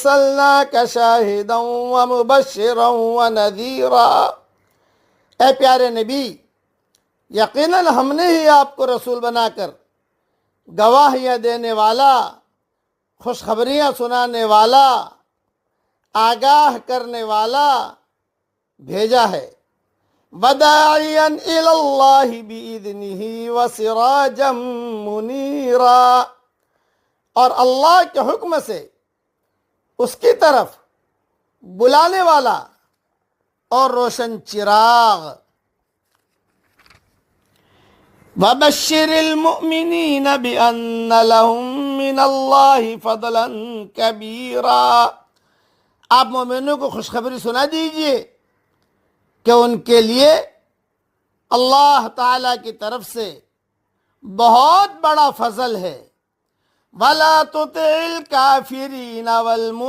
ارسلناک شاہدا ومبشرا ونذیرا، اے پیارے نبی، یقیناً ہم نے ہی آپ کو رسول بنا کر گواہیاں دینے والا، خوشخبریاں سنانے والا، آگاہ کرنے والا بھیجا ہے۔ وداعیا الی اللہ باذنہ وسراجا منیرا، اور اللہ کے حکم سے اس کی طرف بلانے والا اور روشن چراغ۔ وبشر المؤمنین بأن لهم من اللہ فضلا کبیرا، آپ مومنوں کو خوشخبری سنا دیجئے کہ ان کے لیے اللہ تعالیٰ کی طرف سے بہت بڑا فضل ہے۔ وَلَا تُطِعِ الْكَافِرِينَ وَالْمُنَافِقِينَ